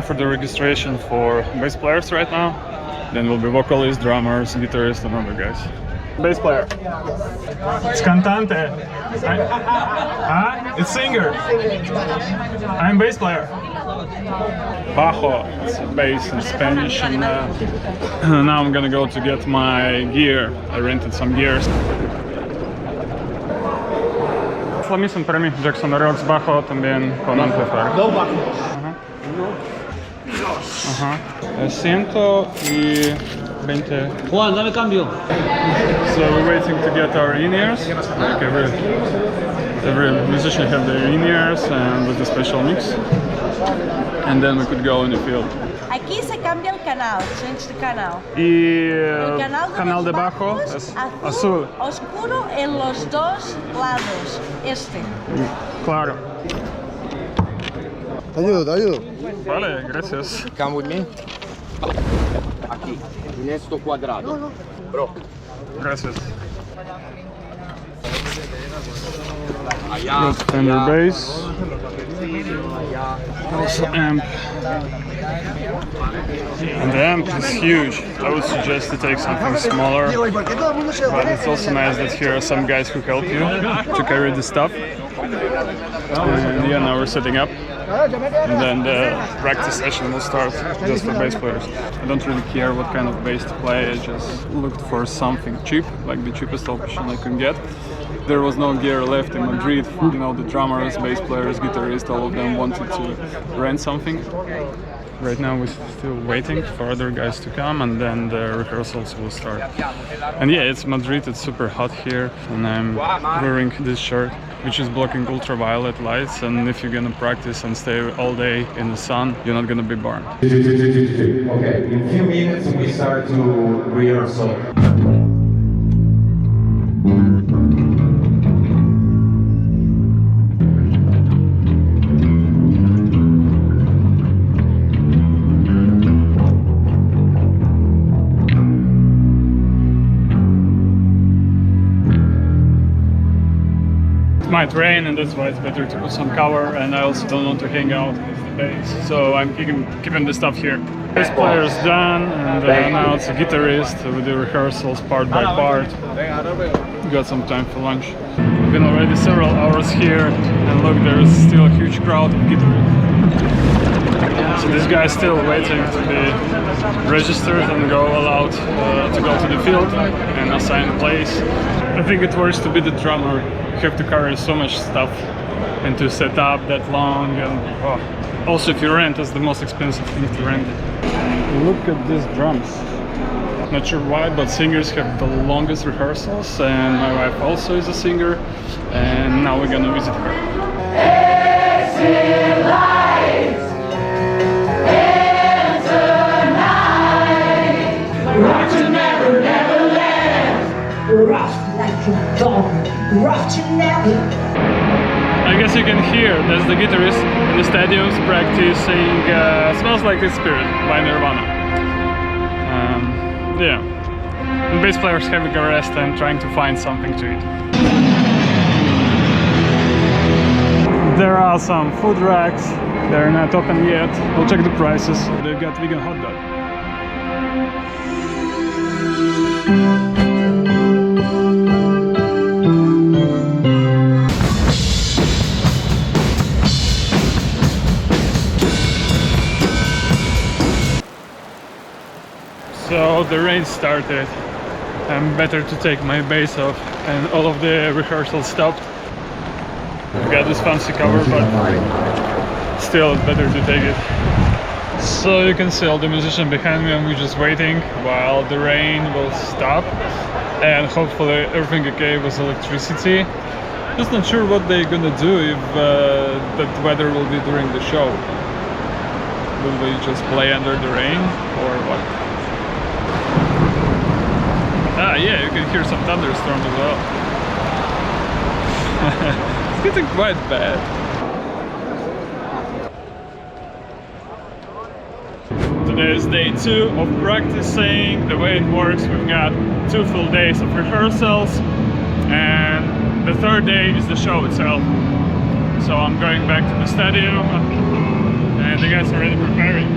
for the registration for bass players right now. Then will be vocalists, drummers, guitarists, and other guys. Bass player. It's cantante. It's singer. I'm bass player. Bajo, it's bass in Spanish. And now I'm gonna go to get my gear. I rented some gears. La misión para mí, Jackson Rocks bajo también con amplifier. Dos bajos. Asiento y 20. Juan, dame cambio. So we're waiting to get our in-ears. Like every musician have their in-ears and with the special mix. And then we could go in the field. Aquí se cambia el canal, change the canal. Y El canal de bajo es azul. Oscuro en los dos lados, este. Claro. Te ayudo. Vale, gracias. Come with me. Aquí, en esto cuadrado. Bro. Gracias. Allá. Standard bass. Also amp. And the amp is huge. I would suggest to take something smaller. But it's also nice that here are some guys who help you to carry the stuff. And yeah, now we're setting up. And then the practice session will start just for bass players. I don't really care what kind of bass to play, I just looked for something cheap, like the cheapest option I could get. There was no gear left in Madrid, you know, the drummers, bass players, guitarists, all of them wanted to rent something. Right now we're still waiting for other guys to come and then the rehearsals will start. And yeah, it's Madrid, it's super hot here and I'm wearing this shirt which is blocking ultraviolet lights, and if you're gonna practice and stay all day in the sun, you're not gonna be burned. Okay, in a few minutes we start to rehearsal. It might rain and that's why it's better to put some cover, and I also don't want to hang out with the bass, so I'm keeping the stuff here. Bass player's done, and now it's a guitarist with the rehearsals part by part. Got some time for lunch. We've been already several hours here, and look, there's still a huge crowd of guitarists. So this guy's still waiting to be registered and allowed to go to the field and assign a place. I think it works to be the drummer. You have to carry so much stuff and to set up that long, and also if you rent, it's the most expensive thing to rent. Look at these drums. Not sure why, but singers have the longest rehearsals, and my wife also is a singer, and now we're gonna visit her. I guess you can hear there's the guitarist in the stadiums practicing Smells Like Teen Spirit by Nirvana. Yeah, and bass players having a rest and trying to find something to eat. There are some food racks, they're not open yet. We'll check the prices. They've got vegan hot dog. So the rain started, and better to take my bass off, and all of the rehearsals stopped. I've got this fancy cover, but still it's better to take it. So you can see all the musicians behind me, and we're just waiting while the rain will stop, and hopefully everything okay with electricity. Just not sure what they're gonna do if that weather will be during the show. Will they just play under the rain or what? Ah, yeah, you can hear some thunderstorm as well. It's getting quite bad. Today is day 2 of practicing. The way it works, we've got 2 full days of rehearsals, and the 3rd day is the show itself. So I'm going back to the stadium and the guys are already preparing.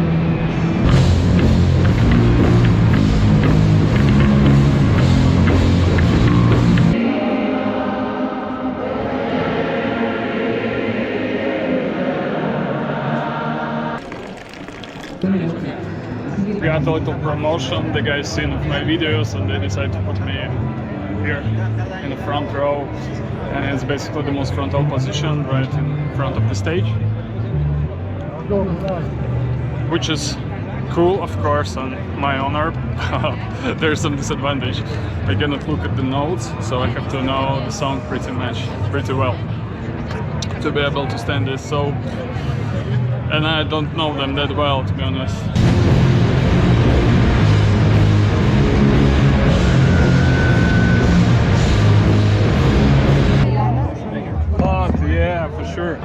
Got a little promotion, the guys seen of my videos and they decided to put me here in the front row, and it's basically the most frontal position right in front of the stage, which is cool, of course, on my honor. There's some disadvantage. I cannot look at the notes, so I have to know the song pretty well to be able to stand this. So, and I don't know them that well, to be honest. Yeah, for sure.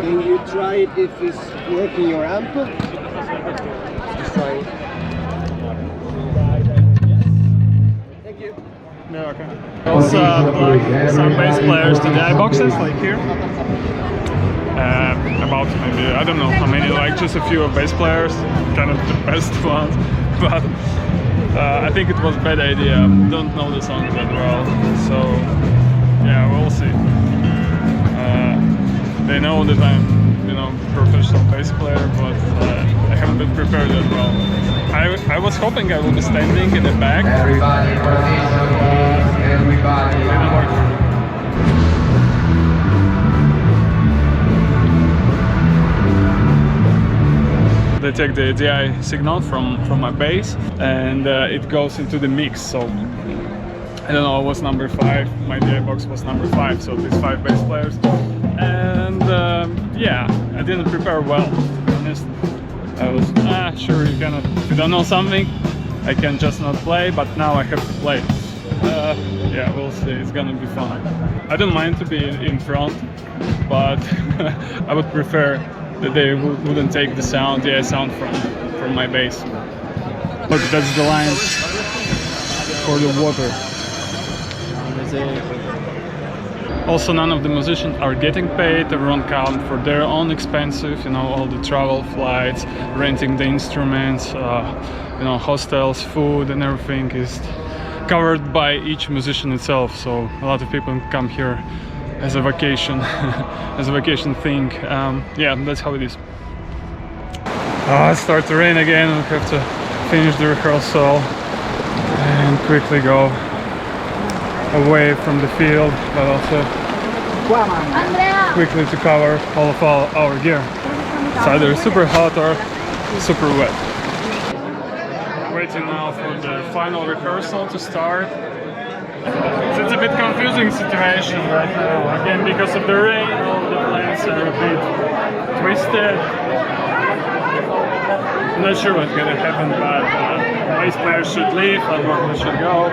Can you try it if it's working your amp? Just try it. Thank you. Yeah, okay. Also, some bass players to the boxes, like here. About maybe, I don't know how many, like just a few bass players, kind of the best ones, but I think it was a bad idea. Don't know the song that well, so yeah, we'll see. They know that I'm, you know, professional bass player, but I haven't been prepared that well. I was hoping I would be standing in the back. Everybody, everybody. Didn't work. They take the DI signal from my bass, and it goes into the mix. So I don't know, I was number 5, my DI box was number 5, so these 5 bass players. And yeah, I didn't prepare well, to be honest. I was sure you cannot, if you don't know something, I can just not play, but now I have to play. Yeah, we'll see, it's gonna be fun. I don't mind to be in front, but I would prefer that they wouldn't take the sound, DI sound from my bass. Look, that's the line for the water. Also, none of the musicians are getting paid. Everyone comes for their own expenses, you know, all the travel flights, renting the instruments, you know, hostels, food and everything is covered by each musician itself. So a lot of people come here as a vacation, as a vacation thing. Yeah, that's how it is. It starts to rain again. We have to finish the rehearsal and quickly go away from the field, but also quickly to cover all of our gear. It's either super hot or super wet. Waiting now for the final rehearsal to start. So it's a bit confusing situation right now. Again, because of the rain, all the plans are a bit twisted. I'm not sure what's gonna happen, but bass players should leave, and should go.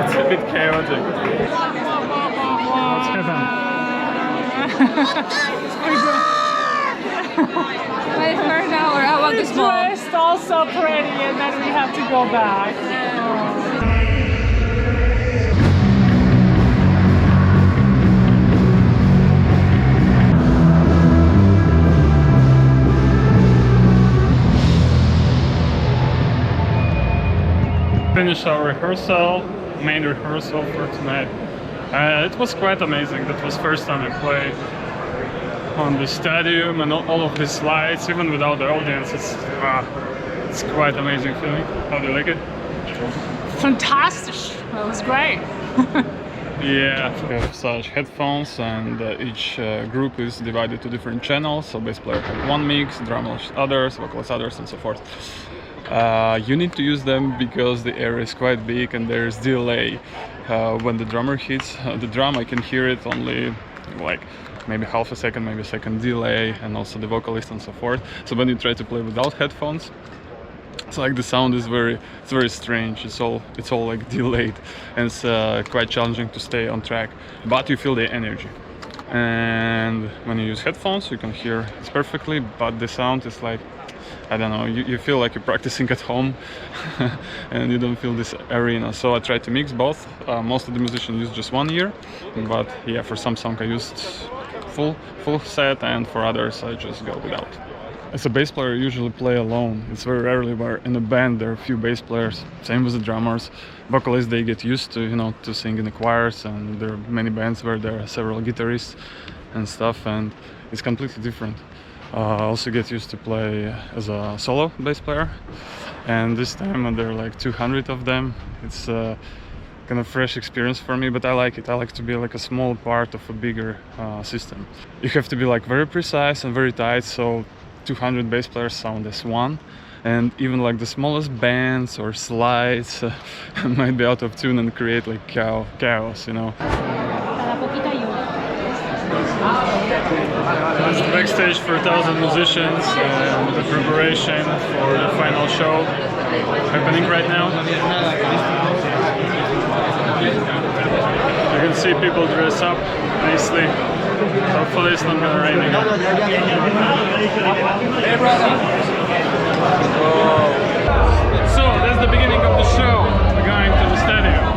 It's a bit chaotic. What's happened? Wait for an hour. How about this one? Dressed all so pretty, and then we have to go back. Finish our rehearsal, main rehearsal for tonight. It was quite amazing. That was first time I played on the stadium and all of these lights, even without the audience. It's quite amazing feeling. How do you like it? Fantastic! That was great. Yeah, we have such headphones, and each group is divided to different channels. So bass player have one mix, drummers others, vocalists others, and so forth. You need to use them because the area is quite big and there's delay. When the drummer hits the drum, I can hear it only like maybe half a second, maybe a second delay, and also the vocalist and so forth. So when you try to play without headphones, it's like the sound is very strange. It's all like delayed, and it's quite challenging to stay on track. But you feel the energy. And when you use headphones, you can hear it perfectly, but the sound is like, I don't know, you feel like you're practicing at home and you don't feel this arena. So I tried to mix both. Most of the musicians use just one ear, but yeah, for some song I used full set, and for others I just go without. As a bass player, I usually play alone. It's very rarely where in a band there are a few bass players. Same with the drummers. Vocalists, they get used to, you know, to sing in the choirs, and there are many bands where there are several guitarists and stuff, and it's completely different. I also get used to play as a solo bass player, and this time there are like 200 of them. It's kind of fresh experience for me, but I like it. I like to be like a small part of a bigger system. You have to be like very precise and very tight, so 200 bass players sound as one, and even like the smallest bands or slides might be out of tune and create like chaos, you know. That's the backstage for 1,000 musicians and the preparation for the final show happening right now. You can see people dress up nicely. Hopefully it's not gonna rain again. So that's the beginning of the show. We're going to the stadium.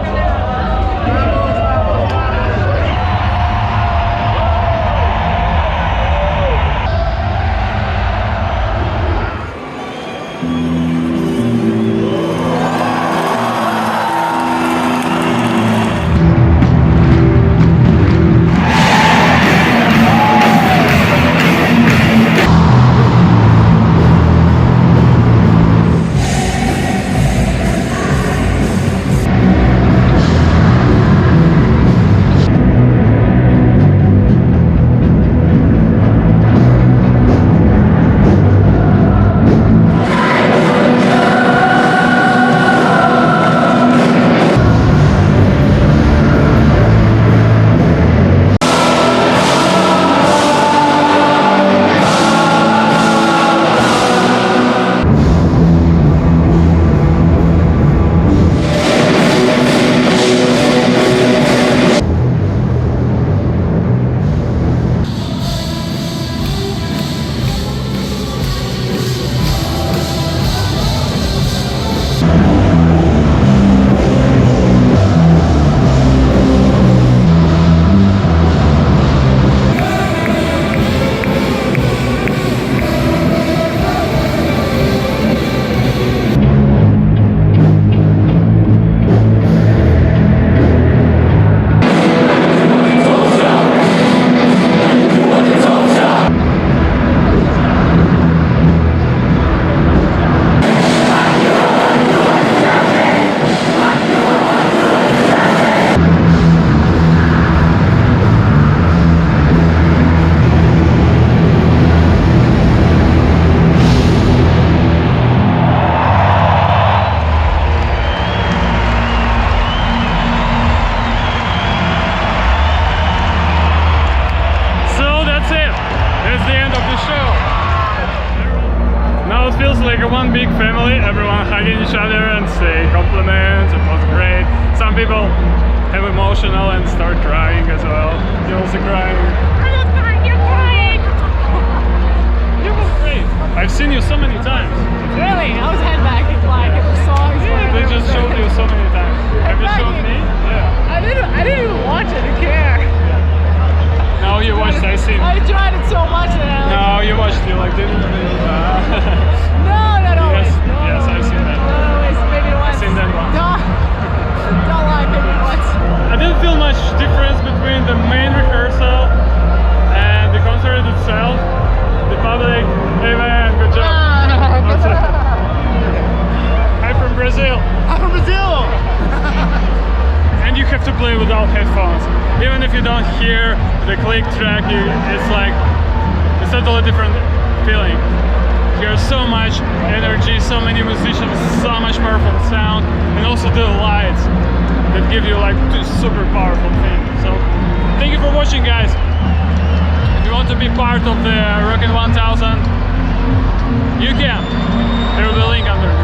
One big family, everyone hugging each other and say compliments. It was great. Some people have emotional and start crying as well. You're also crying. You're crying! It was great. I've seen you so many times. Really? I was headbanging like it was songs. Yeah, they just showed you so many times. Have you shown me? Yeah. I didn't even watch it. I didn't care. No, you watched. I seen. I enjoyed it so much that No, you watched. You like didn't. No, not always. Yes, No, yes, I've seen that. Not always. Maybe once. I've seen that one. No, don't lie. Maybe once. I didn't feel much difference between the main rehearsal and the concert itself. The public, hey man, good job. Hi from Brazil. I'm from Brazil. And you have to play without headphones. Even if you don't hear the click track, it's like it's a totally different feeling. Here's so much energy, so many musicians, so much powerful sound, and also the lights that give you like two super powerful things. So thank you for watching, guys. If you want to be part of the Rockin 1000, you can. There will be a link under.